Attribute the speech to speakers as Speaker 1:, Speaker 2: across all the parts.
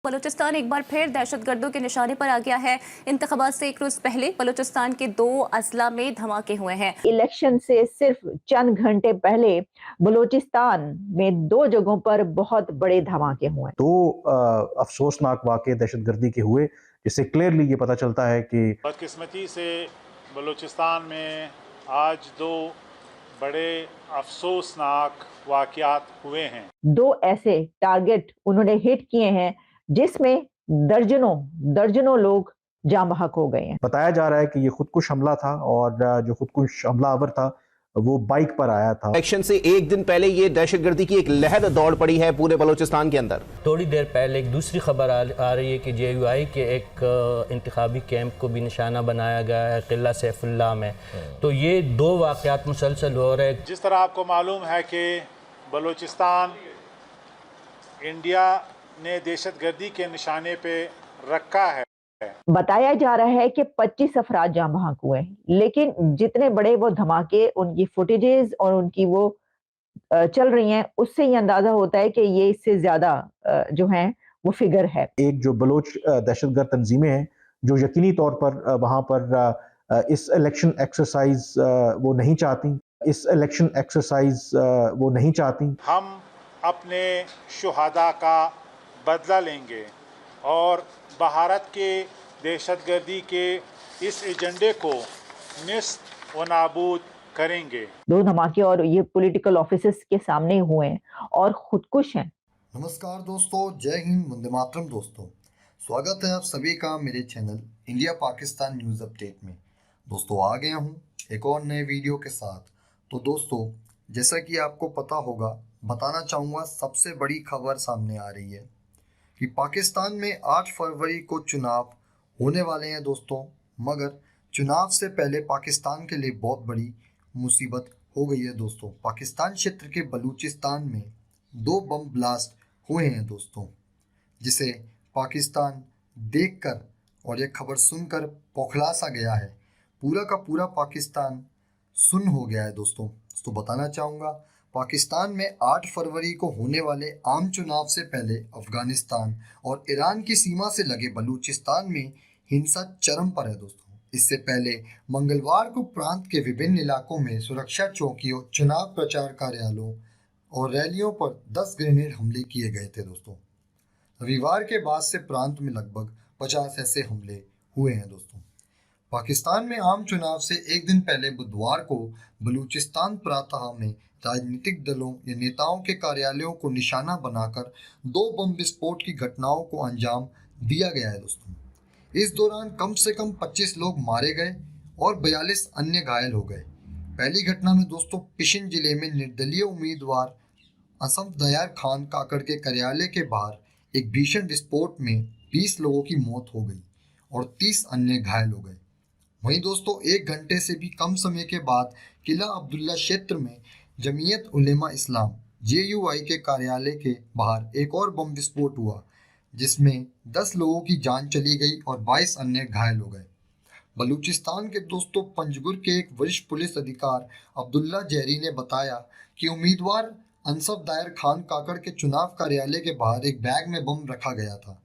Speaker 1: बलूचिस्तान एक बार फिर दहशतगर्दों के निशाने पर आ गया है। इंतखाबात से एक रोज पहले बलूचिस्तान के 2 अजला में धमाके हुए हैं।
Speaker 2: इलेक्शन से सिर्फ चंद घंटे पहले बलूचिस्तान में 2 जगहों पर बहुत बड़े धमाके हुए।
Speaker 3: 2 अफसोसनाक वाक़े दहशतगर्दी के हुए, जिससे क्लियरली ये पता चलता है कि
Speaker 4: बदकिस्मती से बलूचिस्तान में आज 2 बड़े अफसोसनाक वाक़यात हुए हैं।
Speaker 2: 2 ऐसे टारगेट उन्होंने हिट किए हैं जिसमें दर्जनों लोग जाँ बहक हो गए हैं।
Speaker 3: बताया जा रहा है कि ये खुदकुश हमला था और जो खुदकुश हमलावर था वो बाइक पर आया था।
Speaker 5: इलेक्शन से एक दिन पहले ये दहशतगर्दी की एक लहर दौड़ पड़ी है पूरे बलूचिस्तान के अंदर।
Speaker 6: थोड़ी देर पहले एक दूसरी खबर आ रही है कि JUI के एक इंतखाबी कैंप को भी निशाना बनाया गया है किला सैफुल्लाह में। तो ये 2 वाक़यात मुसलसल हो रहे हैं।
Speaker 4: जिस तरह आपको मालूम है कि बलूचिस्तान इंडिया ने दहशतगर्दी के निशाने पे रखा है।
Speaker 2: बताया जा रहा है कि 25 अफराद जाँ बहक हुए, लेकिन जितने बड़े वो धमाके, उनकी फुटेजेस और उनकी वो चल रही हैं, उससे ये अंदाजा होता है कि ये इससे ज्यादा जो हैं वो फिगर है।
Speaker 3: एक जो बलोच दहशतगर्द तंजीमें हैं जो यकीनी तौर पर वहाँ पर इस इलेक्शन एक्सरसाइज वो नहीं चाहती।
Speaker 4: हम अपने शुहदा का बदला लेंगे और भारत के दहशतगर्दी के इस एजेंडे को निस्त व नाबूद करेंगे।
Speaker 2: 2 धमाके और ये पॉलिटिकल ऑफिसेस के सामने हुए हैं और खुदकुश हैं।
Speaker 7: नमस्कार दोस्तों, जय हिंद, वंदे मातरम। दोस्तों, स्वागत है आप सभी का मेरे channel India Pakistan news update में। दोस्तों, आ गया हूँ एक और नए वीडियो के साथ। तो दोस्तों, जैसा कि आपको पता होगा, बताना चाहूँगा सबसे बड़ी खबर सामने आ रही है कि पाकिस्तान में 8 फरवरी को चुनाव होने वाले हैं दोस्तों। मगर चुनाव से पहले पाकिस्तान के लिए बहुत बड़ी मुसीबत हो गई है दोस्तों। पाकिस्तान क्षेत्र के बलूचिस्तान में 2 बम ब्लास्ट हुए हैं दोस्तों, जिसे पाकिस्तान देखकर और ये खबर सुनकर बौखला सा गया है। पूरा का पूरा पाकिस्तान सुन्न हो गया है दोस्तों। तो बताना चाहूँगा, पाकिस्तान में 8 फरवरी को होने वाले आम चुनाव से पहले अफगानिस्तान और ईरान की सीमा से लगे बलूचिस्तान में हिंसा चरम पर है दोस्तों। इससे पहले मंगलवार को प्रांत के विभिन्न इलाकों में सुरक्षा चौकियों, चुनाव प्रचार कार्यालयों और रैलियों पर 10 ग्रेनेड हमले किए गए थे दोस्तों। रविवार के बाद से प्रांत में लगभग 50 ऐसे हमले हुए हैं दोस्तों। पाकिस्तान में आम चुनाव से एक दिन पहले बुधवार को बलूचिस्तान प्रांत में राजनीतिक दलों या नेताओं के कार्यालयों को निशाना बनाकर 2 बम विस्फोट की घटनाओं को अंजाम दिया गया है दोस्तों। इस दौरान कम से कम 25 लोग मारे गए और 42 अन्य घायल हो गए। पहली घटना में दोस्तों पिशिन जिले में निर्दलीय उम्मीदवार असम दयार खान काकड़ के कार्यालय के बाहर एक भीषण विस्फोट में 20 लोगों की मौत हो गई और 30 अन्य घायल हो गए। वहीं दोस्तों, 1 घंटे से भी कम समय के बाद किला अब्दुल्ला क्षेत्र में जमीयत उलेमा इस्लाम JUI के कार्यालय के बाहर एक और बम विस्फोट हुआ, जिसमें 10 लोगों की जान चली गई और 22 अन्य घायल हो गए। बलूचिस्तान के दोस्तों पंजगुर के एक वरिष्ठ पुलिस अधिकारी अब्दुल्ला जहरी ने बताया कि उम्मीदवार अंसफ दायर खान काकड़ के चुनाव कार्यालय के बाहर एक बैग में बम रखा गया था,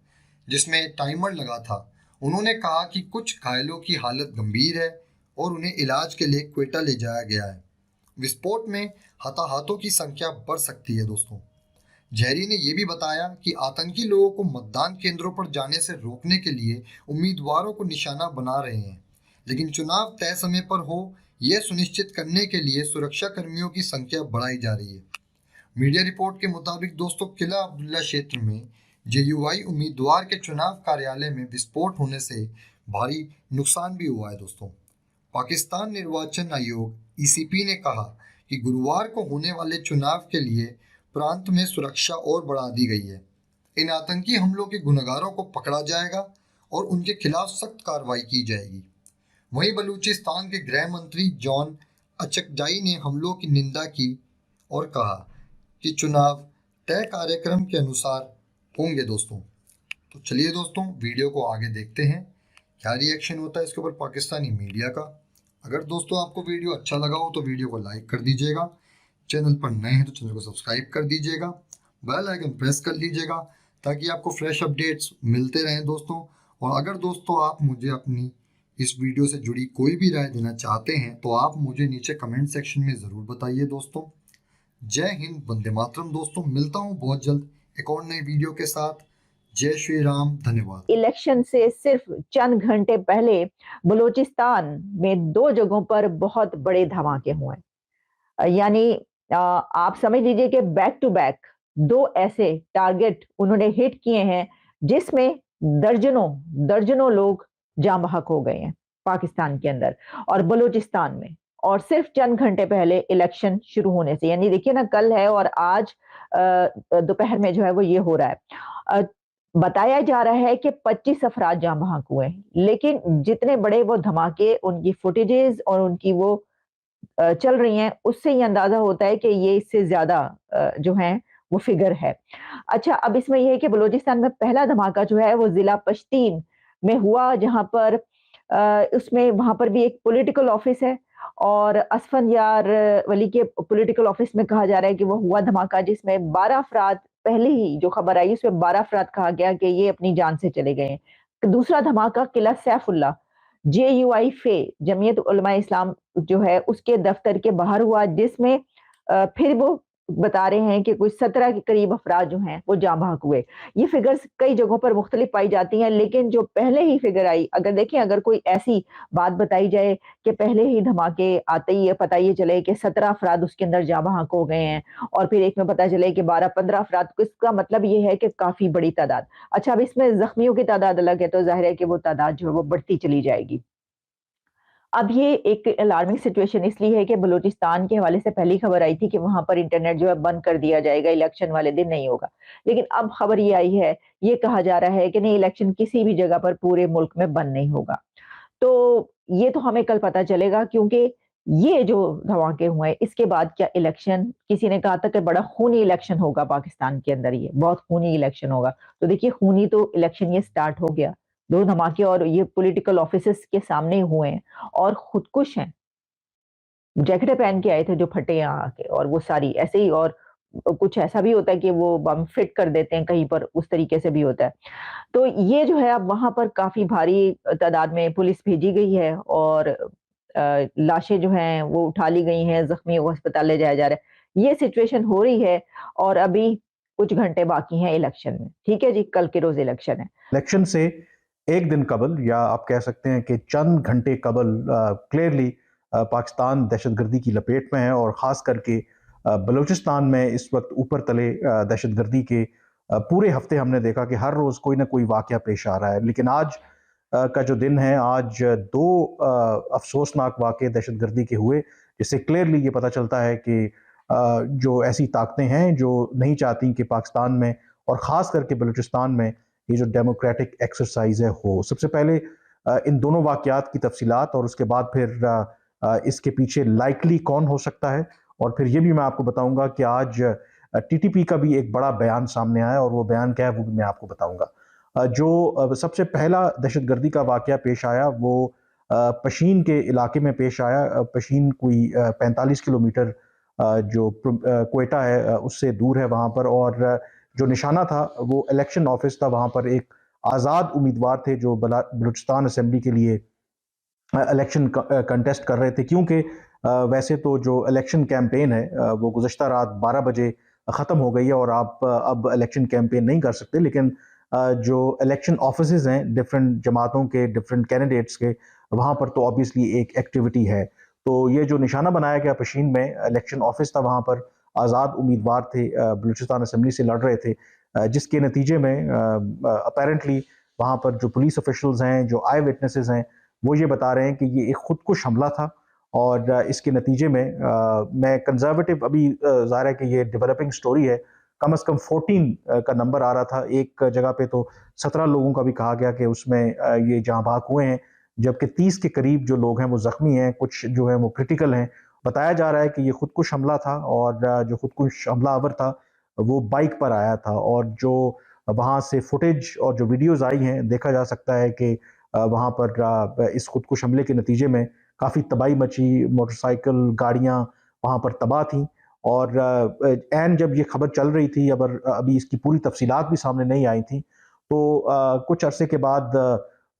Speaker 7: जिसमें टाइमर लगा था। उन्होंने कहा कि कुछ घायलों की हालत गंभीर है और उन्हें इलाज के लिए क्वेटा ले जाया गया है। विस्फोट में हताहतों की संख्या बढ़ सकती है दोस्तों। जहरी ने यह भी बताया कि आतंकी लोगों को मतदान केंद्रों पर जाने से रोकने के लिए उम्मीदवारों को निशाना बना रहे हैं, लेकिन चुनाव तय समय पर हो यह सुनिश्चित करने के लिए सुरक्षा कर्मियों की संख्या बढ़ाई जा रही है। मीडिया रिपोर्ट के मुताबिक दोस्तों, किला अब्दुल्ला क्षेत्र में JUI उम्मीदवार के चुनाव कार्यालय में विस्फोट होने से भारी नुकसान भी हुआ है दोस्तों। पाकिस्तान निर्वाचन आयोग ECP ने कहा कि गुरुवार को होने वाले चुनाव के लिए प्रांत में सुरक्षा और बढ़ा दी गई है। इन आतंकी हमलों के गुनहगारों को पकड़ा जाएगा और उनके खिलाफ सख्त कार्रवाई की जाएगी। वहीं बलूचिस्तान के गृह मंत्री जॉन अचकजाई ने हमलों की निंदा की और कहा कि चुनाव तय कार्यक्रम के अनुसार होंगे दोस्तों। तो चलिए दोस्तों, वीडियो को आगे देखते हैं क्या रिएक्शन होता है इसके ऊपर पाकिस्तानी मीडिया का। अगर दोस्तों आपको वीडियो अच्छा लगा हो तो वीडियो को लाइक कर दीजिएगा, चैनल पर नए हैं तो चैनल को सब्सक्राइब कर दीजिएगा, बेल आइकन प्रेस कर लीजिएगा ताकि आपको फ्रेश अपडेट्स मिलते रहें दोस्तों। और अगर दोस्तों आप मुझे अपनी इस वीडियो से जुड़ी कोई भी राय देना चाहते हैं तो आप मुझे नीचे कमेंट सेक्शन में ज़रूर बताइए दोस्तों। जय हिंद, वंदे मातरम दोस्तों। मिलता हूँ बहुत जल्द एक और नई वीडियो के साथ। जय श्री राम, धन्यवाद।
Speaker 2: इलेक्शन से सिर्फ चंद घंटे पहले बलूचिस्तान में 2 जगहों पर बहुत बड़े धमाके हुए। यानी आप समझ लीजिए कि बैक टू बैक 2 ऐसे टारगेट उन्होंने हिट किए हैं जिसमें दर्जनों लोग जाँ बहक हो गए हैं पाकिस्तान के अंदर और बलूचिस्तान में, और सिर्फ चंद घंटे पहले इलेक्शन शुरू होने से। यानी देखिए ना, कल है और आज दोपहर में जो है वो ये हो रहा है। बताया जा रहा है कि 25 अफराद जाँ बहक हुए हैं, लेकिन जितने बड़े वो धमाके, उनकी फुटेजेस और उनकी वो चल रही हैं, उससे ये अंदाजा होता है कि ये इससे ज्यादा जो है वो फिगर है। अच्छा, अब इसमें ये है कि बलूचिस्तान में पहला धमाका जो है वो जिला पश्तीन में हुआ, जहां पर उसमें वहां पर भी एक पॉलिटिकल ऑफिस है और असफंयार वली के पॉलिटिकल ऑफिस में कहा जा रहा है कि वो हुआ धमाका जिसमें 12 अफराद, पहले ही जो खबर आई उसमें 12 अफराद कहा गया कि ये अपनी जान से चले गए हैं। दूसरा धमाका किला सैफुल्ला JUI फे जमीयत उलमा इस्लाम जो है उसके दफ्तर के बाहर हुआ, जिसमें फिर वो बता रहे हैं कि कुछ 17 के करीब अफराद जो हैं वो जाँ बहक हुए। ये फिगर्स कई जगहों पर मुख्तलिफ पाई जाती हैं, लेकिन जो पहले ही फिगर आई, अगर देखें, अगर कोई ऐसी बात बताई जाए कि पहले ही धमाके आते ही पता ये चले कि 17 अफराद उसके अंदर जाँ बहक हो गए हैं और फिर एक में पता चले कि 12-15 अफराद, तो इसका मतलब ये है कि काफी बड़ी तादाद। अच्छा, अब इसमें जख्मियों की तादाद अलग है, तो जाहिर है कि वो तादाद जो है वो बढ़ती चली जाएगी। अब ये एक अलार्मिंग सिचुएशन इसलिए है कि बलूचिस्तान के हवाले से पहली खबर आई थी कि वहां पर इंटरनेट जो है बंद कर दिया जाएगा, इलेक्शन वाले दिन नहीं होगा। लेकिन अब खबर ये आई है, ये कहा जा रहा है कि नहीं, इलेक्शन किसी भी जगह पर पूरे मुल्क में बंद नहीं होगा। तो ये तो हमें कल पता चलेगा, क्योंकि ये जो धमाके हुए हैं इसके बाद क्या इलेक्शन, किसी ने कहा था कि बड़ा खूनी इलेक्शन होगा पाकिस्तान के अंदर, ये बहुत खूनी इलेक्शन होगा। तो देखिए, खूनी तो इलेक्शन ये स्टार्ट हो गया। 2 धमाके और ये पॉलिटिकल ऑफिसेस के सामने हुए हैं और खुदकुश हैं। जैकेटें पहन के आए थे जो फटे यहाँ आके, और वो सारी ऐसे ही, और कुछ ऐसा भी होता है कि वो बम फिट कर देते हैं कहीं पर, उस तरीके से भी होता है। तो ये जो है, अब वहां पर काफी भारी तादाद में पुलिस भेजी गई है और लाशें जो हैं वो उठा ली गई हैं, जख्मियों को अस्पताल ले जाया जा रहा है। ये सिचुएशन हो रही है और अभी कुछ घंटे बाकी हैं इलेक्शन में। ठीक है जी, कल के रोज इलेक्शन है।
Speaker 3: इलेक्शन से एक दिन कबल, या आप कह सकते हैं कि चंद घंटे कबल, क्लियरली पाकिस्तान दहशतगर्दी की लपेट में है और ख़ास करके बलूचिस्तान में इस वक्त ऊपर तले दहशतगर्दी के पूरे हफ्ते हमने देखा कि हर रोज़ कोई ना कोई वाक़या पेश आ रहा है। लेकिन आज का जो दिन है, आज 2 अफसोसनाक वाक़े दहशतगर्दी के हुए, जिससे क्लियरली ये पता चलता है कि जो ऐसी ताकतें हैं जो नहीं चाहती कि पाकिस्तान में और ख़ास करके बलूचिस्तान में ये जो डेमोक्रेटिक एक्सरसाइज है हो। सबसे पहले इन दोनों वाक़यात की तफसीलात और उसके बाद फिर इसके पीछे लाइकली कौन हो सकता है, और फिर ये भी मैं आपको बताऊंगा कि आज TTP का भी एक बड़ा बयान सामने आया, और वो बयान क्या है वो भी मैं आपको बताऊंगा। जो सबसे पहला दहशतगर्दी का वाक़या पेश आया वो पशीन के इलाके में पेश आया। पशीन कोई 45 किलोमीटर जो क्वेटा है उससे दूर है वहाँ पर, और जो निशाना था वो इलेक्शन ऑफिस था। वहाँ पर एक आज़ाद उम्मीदवार थे जो बलूचिस्तान असेंबली के लिए इलेक्शन कंटेस्ट कर रहे थे, क्योंकि वैसे तो जो इलेक्शन कैंपेन है वो गुज़श्ता रात 12 बजे ख़त्म हो गई है और आप अब इलेक्शन कैंपेन नहीं कर सकते। लेकिन जो इलेक्शन ऑफिसेज हैं डिफरेंट जमातों के, डिफरेंट कैंडिडेट्स के, वहाँ पर तो ऑब्वियसली एक एक्टिविटी है। तो ये जो निशाना बनाया गया पशीन में इलेक्शन ऑफिस था, वहाँ पर आज़ाद उम्मीदवार थे, बलूचिस्तान असेंबली से लड़ रहे थे, जिसके नतीजे में अपेरेंटली वहाँ पर जो पुलिस ऑफिशल्स हैं, जो आई विटनेसेस हैं, वो ये बता रहे हैं कि ये एक खुदकुश हमला था। और इसके नतीजे में मैं कंजर्वेटिव, अभी ज़ाहिर है कि ये डेवलपिंग स्टोरी है, कम से कम 14 का नंबर आ रहा था। एक जगह पे तो 17 लोगों का भी कहा गया कि उसमें ये जाँ बहक हुए हैं, जबकि 30 के करीब जो लोग हैं वो ज़ख्मी हैं, कुछ जो हैं वो क्रिटिकल हैं। बताया जा रहा है कि ये खुदकुश हमला था, और जो खुदकुश हमलावर था वो बाइक पर आया था, और जो वहाँ से फुटेज और जो वीडियोज़ आई हैं, देखा जा सकता है कि वहाँ पर इस खुदकुश हमले के नतीजे में काफ़ी तबाही मची, मोटरसाइकिल, गाड़ियाँ वहाँ पर तबाह थीं। और एन जब ये खबर चल रही थी, अभी इसकी पूरी तफसीलात भी सामने नहीं आई थी, तो कुछ अरसे के बाद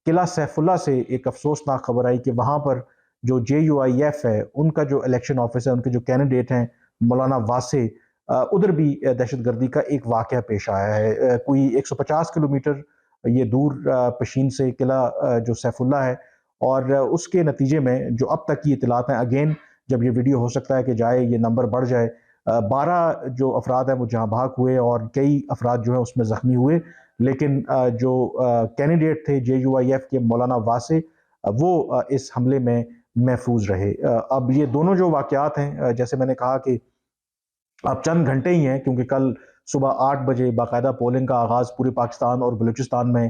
Speaker 3: किला सैफुल्ला से एक अफसोसनाक खबर आई कि वहाँ पर जो JUIF है, उनका जो इलेक्शन ऑफिस है, उनके जो कैंडिडेट हैं मौलाना वासे, उधर भी दहशतगर्दी का एक वाक़या पेश आया है। कोई 150 किलोमीटर ये दूर पशीन से किला जो सैफुल्ला है, और उसके नतीजे में जो अब तक की इतलात हैं, अगेन जब ये वीडियो हो सकता है कि जाए, ये नंबर बढ़ जाए, 12 जो अफराद हैं वो जहाँ भाग हुए और कई अफराद जो हैं उसमें ज़ख्मी हुए। लेकिन जो कैंडिडेट थे JUIF के मौलाना वासे, वो इस हमले में महफूज रहे। अब ये दोनों जो वाक़यात हैं, जैसे मैंने कहा कि अब चंद घंटे ही हैं, क्योंकि कल सुबह 8 बजे बाकायदा पोलिंग का आगाज़ पूरे पाकिस्तान और बलूचिस्तान में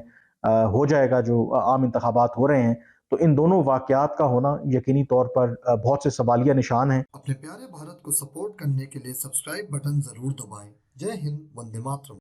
Speaker 3: हो जाएगा, जो आम इंतखाबात हो रहे हैं। तो इन दोनों वाक़यात का होना यकीनी तौर पर बहुत से सवालिया निशान हैं।
Speaker 7: अपने प्यारे भारत को सपोर्ट करने के लिए सब्सक्राइब बटन जरूर दबाएं। जय हिंद, वंदे मातरम।